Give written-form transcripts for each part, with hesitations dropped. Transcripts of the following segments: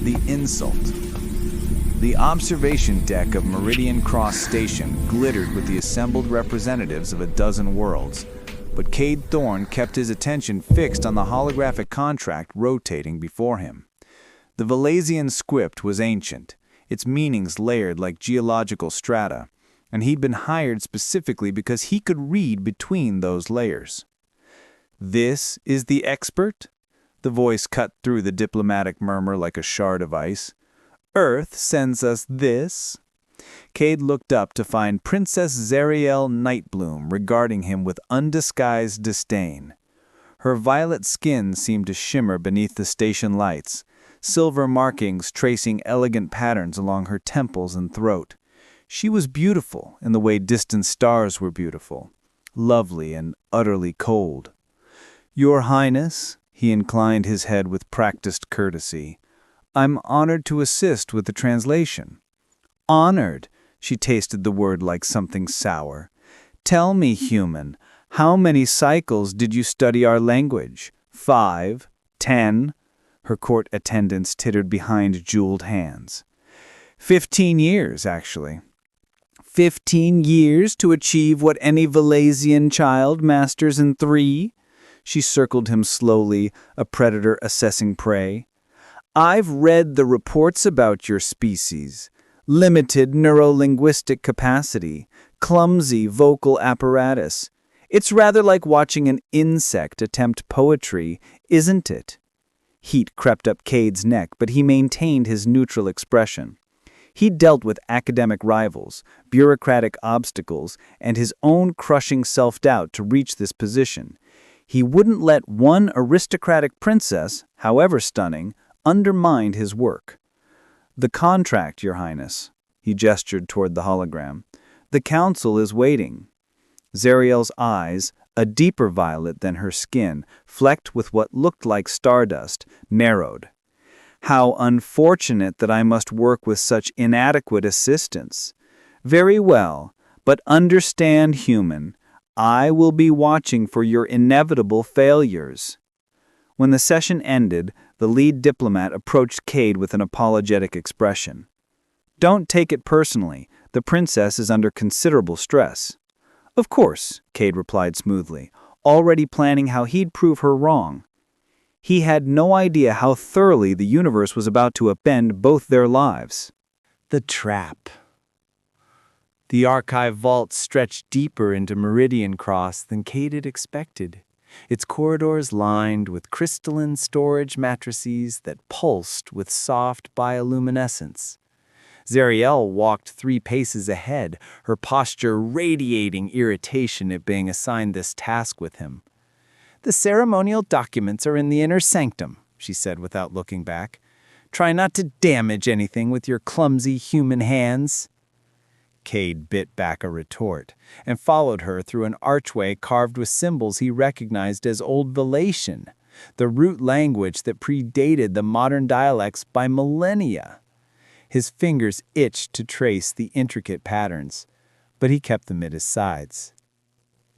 The insult. The observation deck of Meridian Cross Station glittered with the assembled representatives of a dozen worlds, but Cade Thorne kept his attention fixed on the holographic contract rotating before him. The Valazian script was ancient, its meanings layered like geological strata, and he'd been hired specifically because he could read between those layers. "This is the expert?" The voice cut through the diplomatic murmur like a shard of ice. "Earth sends us this?" Cade looked up to find Princess Zariel Nightbloom regarding him with undisguised disdain. Her violet skin seemed to shimmer beneath the station lights, silver markings tracing elegant patterns along her temples and throat. She was beautiful in the way distant stars were beautiful, lovely and utterly cold. "Your Highness," he inclined his head with practiced courtesy, "I'm honored to assist with the translation." "Honored," she tasted the word like something sour. "Tell me, human, how many cycles did you study our language? 5? 10? Her court attendants tittered behind jeweled hands. 15 years, actually. 15 years to achieve what any Valazian child masters in 3? She circled him slowly, a predator assessing prey. "I've read the reports about your species. Limited neurolinguistic capacity, clumsy vocal apparatus. It's rather like watching an insect attempt poetry, isn't it?" Heat crept up Cade's neck, but he maintained his neutral expression. He'd dealt with academic rivals, bureaucratic obstacles, and his own crushing self-doubt to reach this position. He wouldn't let one aristocratic princess, however stunning, undermine his work. "The contract, Your Highness." He gestured toward the hologram. "The council is waiting." Zariel's eyes, a deeper violet than her skin, flecked with what looked like stardust, narrowed. "How unfortunate that I must work with such inadequate assistance. Very well, but understand, human, I will be watching for your inevitable failures." When the session ended, the lead diplomat approached Cade with an apologetic expression. "Don't take it personally. The princess is under considerable stress." "Of course," Cade replied smoothly, already planning how he'd prove her wrong. He had no idea how thoroughly the universe was about to upend both their lives. The trap. The archive vault stretched deeper into Meridian Cross than Cade had expected, its corridors lined with crystalline storage matrices that pulsed with soft bioluminescence. Zariel walked 3 paces ahead, her posture radiating irritation at being assigned this task with him. "The ceremonial documents are in the inner sanctum," she said without looking back. "Try not to damage anything with your clumsy human hands." Cade bit back a retort and followed her through an archway carved with symbols he recognized as Old Valatian, the root language that predated the modern dialects by millennia. His fingers itched to trace the intricate patterns, but he kept them at his sides.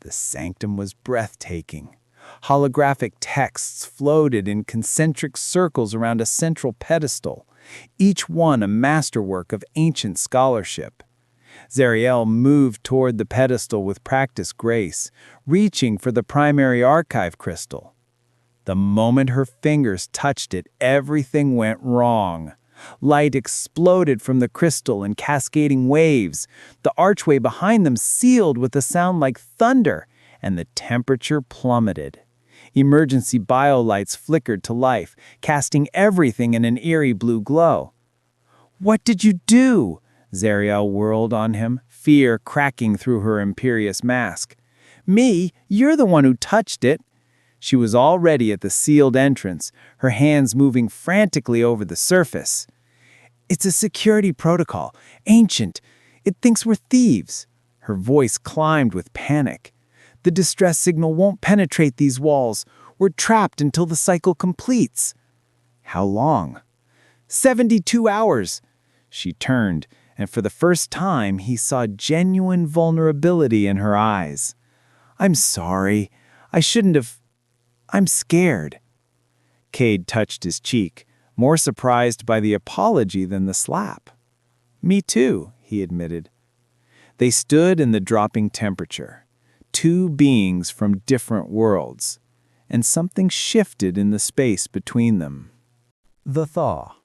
The sanctum was breathtaking. Holographic texts floated in concentric circles around a central pedestal, each one a masterwork of ancient scholarship. Zariel moved toward the pedestal with practiced grace, reaching for the primary archive crystal. The moment her fingers touched it, everything went wrong. Light exploded from the crystal in cascading waves, the archway behind them sealed with a sound like thunder, and the temperature plummeted. Emergency biolights flickered to life, casting everything in an eerie blue glow. "What did you do?" Zariel whirled on him, fear cracking through her imperious mask. "Me? You're the one who touched it." She was already at the sealed entrance, her hands moving frantically over the surface. "It's a security protocol. Ancient. It thinks we're thieves." Her voice climbed with panic. "The distress signal won't penetrate these walls. We're trapped until the cycle completes." "How long?" 72 hours. She turned, and for the first time he saw genuine vulnerability in her eyes. "I'm sorry. I shouldn't have. I'm scared." Cade touched his cheek. more surprised by the apology than the slap. "Me too," he admitted. They stood in the dropping temperature, two beings from different worlds, and something shifted in the space between them. The thaw.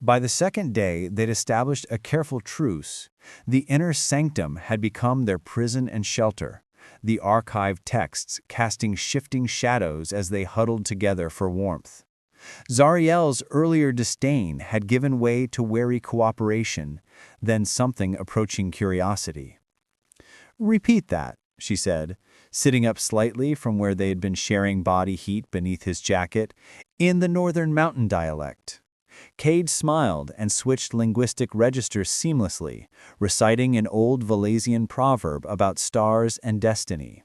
By the second day, they'd established a careful truce. The inner sanctum had become their prison and shelter, the archived texts casting shifting shadows as they huddled together for warmth. Zariel's earlier disdain had given way to wary cooperation, then something approaching curiosity. "Repeat that," she said, sitting up slightly from where they had been sharing body heat beneath his jacket, in the northern mountain dialect. Cade smiled and switched linguistic registers seamlessly, reciting an old Valesian proverb about stars and destiny.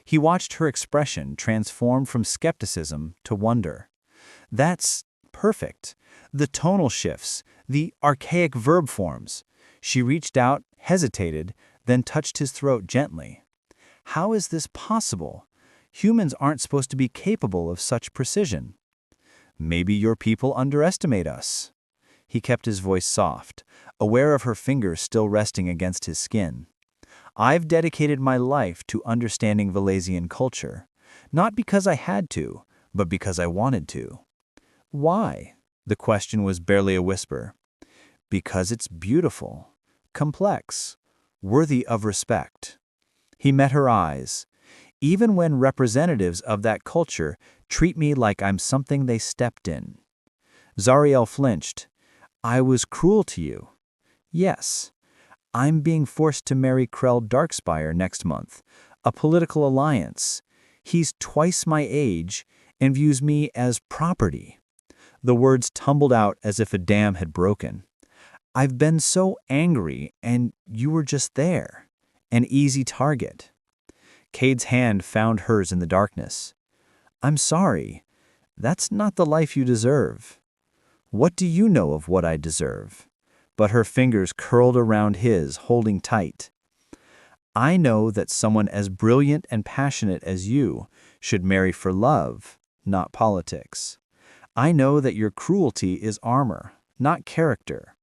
He watched her expression transform from skepticism to wonder. "That's perfect. The tonal shifts, the archaic verb forms." She reached out, hesitated, then touched his throat gently. "How is this possible? Humans aren't supposed to be capable of such precision." "Maybe your people underestimate us." He kept his voice soft, aware of her fingers still resting against his skin. "I've dedicated my life to understanding Valesian culture, not because I had to, but because I wanted to." "Why?" The question was barely a whisper. "Because it's beautiful, complex, worthy of respect." He met her eyes. "Even when representatives of that culture treat me like I'm something they stepped in." Zariel flinched. "I was cruel to you." "Yes. I'm being forced to marry Krell Darkspire next month, a political alliance. He's twice my age and views me as property." The words tumbled out as if a dam had broken. "I've been so angry, and you were just there. An easy target." Cade's hand found hers in the darkness. "I'm sorry. That's not the life you deserve." "What do you know of what I deserve?" But her fingers curled around his, holding tight. "I know that someone as brilliant and passionate as you should marry for love, not politics. I know that your cruelty is armor, not character."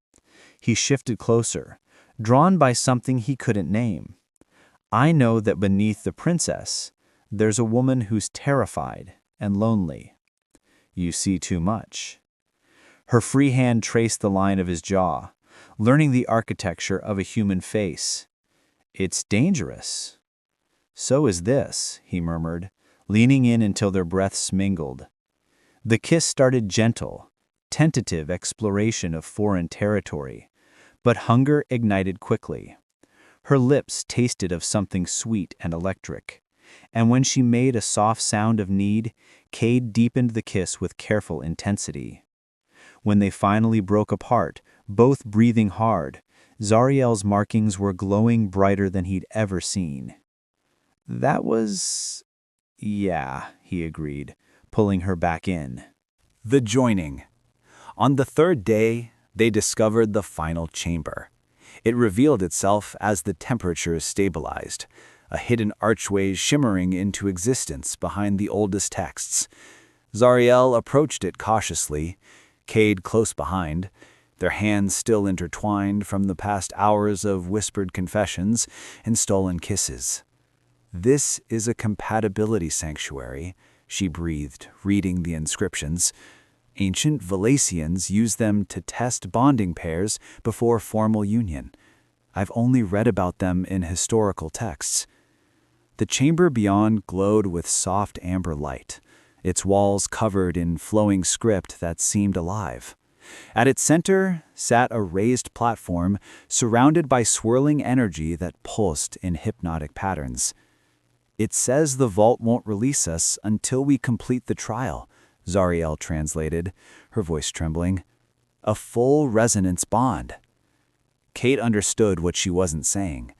He shifted closer, drawn by something he couldn't name. "I know that beneath the princess, there's a woman who's terrified and lonely." "You see too much." Her free hand traced the line of his jaw, learning the architecture of a human face. "It's dangerous." "So is this," he murmured, leaning in until their breaths mingled. The kiss started gentle, tentative exploration of foreign territory, but hunger ignited quickly. Her lips tasted of something sweet and electric, and when she made a soft sound of need, Cade deepened the kiss with careful intensity. When they finally broke apart, both breathing hard, Zariel's markings were glowing brighter than he'd ever seen. "That was—" "Yeah," he agreed, pulling her back in. The joining. On the third day, they discovered the final chamber. It revealed itself as the temperature stabilized, a hidden archway shimmering into existence behind the oldest texts. Zariel approached it cautiously, Cade close behind, their hands still intertwined from the past hours of whispered confessions and stolen kisses. "This is a compatibility sanctuary," she breathed, reading the inscriptions. "Ancient Valesians used them to test bonding pairs before formal union. I've only read about them in historical texts." The chamber beyond glowed with soft amber light, its walls covered in flowing script that seemed alive. At its center sat a raised platform surrounded by swirling energy that pulsed in hypnotic patterns. "It says the vault won't release us until we complete the trial," Zariel translated, her voice trembling. "A full resonance bond." Kate understood what she wasn't saying.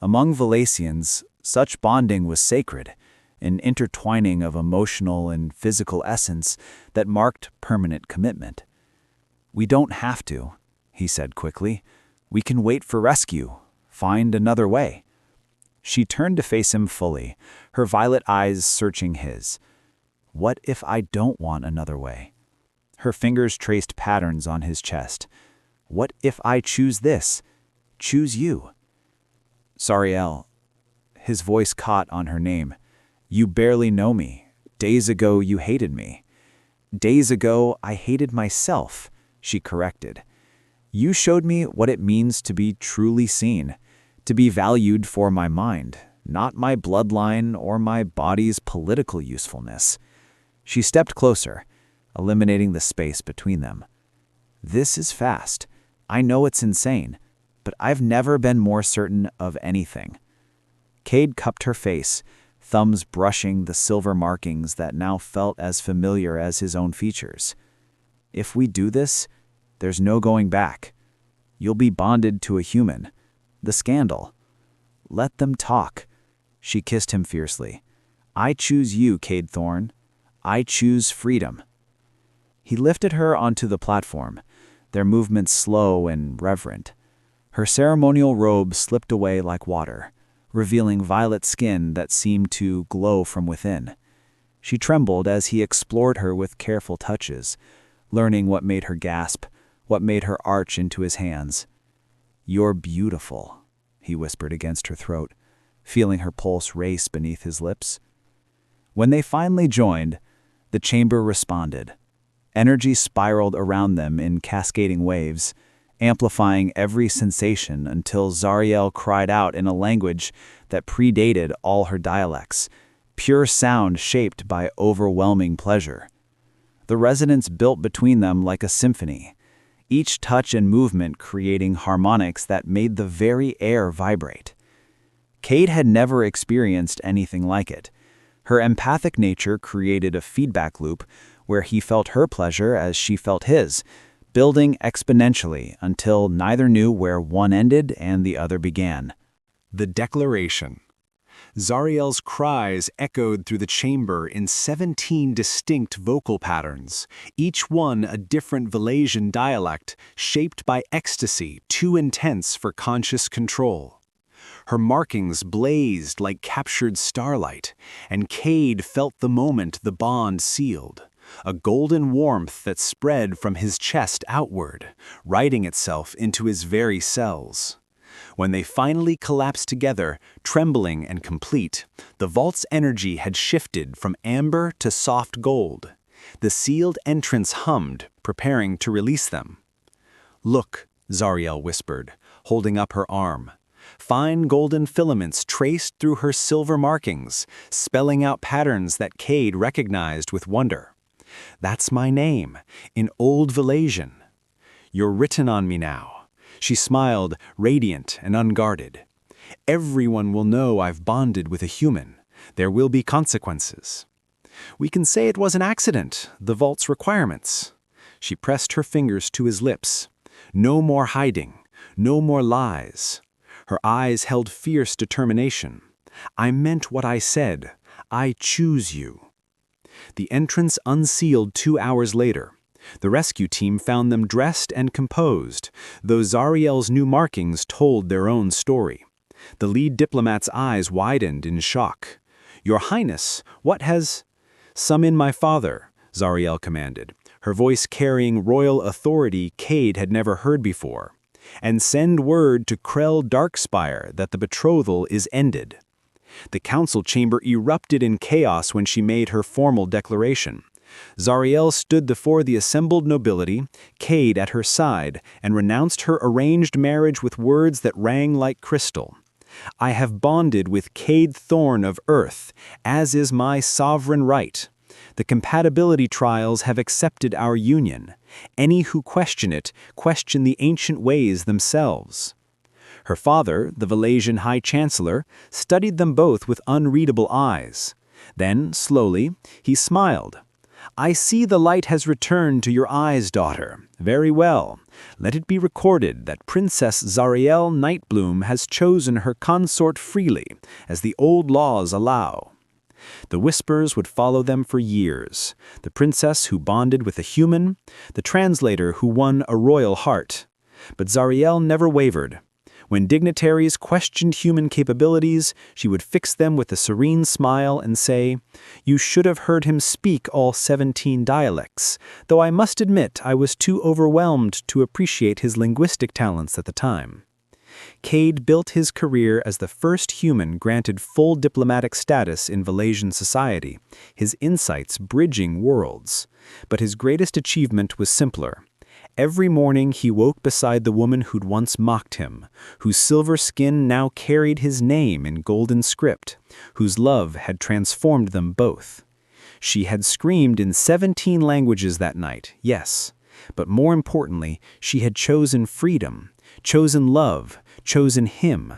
Among Valesians, such bonding was sacred, an intertwining of emotional and physical essence that marked permanent commitment. "We don't have to," he said quickly. "We can wait for rescue, find another way." She turned to face him fully, her violet eyes searching his. "What if I don't want another way?" Her fingers traced patterns on his chest. "What if I choose this? Choose you?" "Zariel." His voice caught on her name. "You barely know me. Days ago you hated me." "Days ago I hated myself," she corrected. "You showed me what it means to be truly seen, to be valued for my mind, not my bloodline or my body's political usefulness." She stepped closer, eliminating the space between them. "This is fast. I know it's insane, but I've never been more certain of anything." Cade cupped her face, thumbs brushing the silver markings that now felt as familiar as his own features. "If we do this, there's no going back. You'll be bonded to a human. The scandal. Let them talk." She kissed him fiercely. "I choose you, Cade Thorne. I choose freedom." He lifted her onto the platform, their movements slow and reverent. Her ceremonial robe slipped away like water, revealing violet skin that seemed to glow from within. She trembled as he explored her with careful touches, learning what made her gasp, what made her arch into his hands. "You're beautiful," he whispered against her throat, feeling her pulse race beneath his lips. When they finally joined, the chamber responded. Energy spiraled around them in cascading waves, amplifying every sensation until Zariel cried out in a language that predated all her dialects, pure sound shaped by overwhelming pleasure. The resonance built between them like a symphony, each touch and movement creating harmonics that made the very air vibrate. Cade had never experienced anything like it. Her empathic nature created a feedback loop where he felt her pleasure as she felt his, building exponentially until neither knew where one ended and the other began. The declaration. Zariel's cries echoed through the chamber in 17 distinct vocal patterns, each one a different Valasian dialect shaped by ecstasy too intense for conscious control. Her markings blazed like captured starlight, and Cade felt the moment the bond sealed, a golden warmth that spread from his chest outward, writing itself into his very cells. When they finally collapsed together, trembling and complete, the vault's energy had shifted from amber to soft gold. The sealed entrance hummed, preparing to release them. "Look," Zariel whispered, holding up her arm. Fine golden filaments traced through her silver markings, spelling out patterns that Cade recognized with wonder. "That's my name, in Old Valasian. You're written on me now." She smiled, radiant and unguarded. "Everyone will know I've bonded with a human. There will be consequences. We can say it was an accident, the vault's requirements." She pressed her fingers to his lips. "No more hiding, no more lies." Her eyes held fierce determination. "I meant what I said. I choose you." The entrance unsealed 2 hours later. The rescue team found them dressed and composed, though Zariel's new markings told their own story. The lead diplomat's eyes widened in shock. "Your Highness, what has—" "Summon my father," Zariel commanded, her voice carrying royal authority Cade had never heard before. "And send word to Krell Darkspire that the betrothal is ended." The council chamber erupted in chaos when she made her formal declaration. Zariel stood before the assembled nobility, Cade at her side, and renounced her arranged marriage with words that rang like crystal. "I have bonded with Cade Thorne of Earth, as is my sovereign right. The compatibility trials have accepted our union. Any who question it, question the ancient ways themselves." Her father, the Valasian High Chancellor, studied them both with unreadable eyes. Then, slowly, he smiled. "I see the light has returned to your eyes, daughter. Very well. Let it be recorded that Princess Zariel Nightbloom has chosen her consort freely, as the old laws allow." The whispers would follow them for years. The princess who bonded with a human, the translator who won a royal heart. But Zariel never wavered. When dignitaries questioned human capabilities, she would fix them with a serene smile and say, "You should have heard him speak all 17 dialects, though I must admit I was too overwhelmed to appreciate his linguistic talents at the time." Cade built his career as the first human granted full diplomatic status in Valasian society, his insights bridging worlds. But his greatest achievement was simpler. Every morning he woke beside the woman who'd once mocked him, whose silver skin now carried his name in golden script, whose love had transformed them both. She had screamed in 17 languages that night, yes, but more importantly, she had chosen freedom, chosen love, chosen him,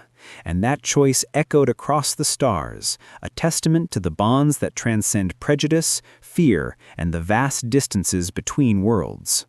and that choice echoed across the stars, a testament to the bonds that transcend prejudice, fear, and the vast distances between worlds.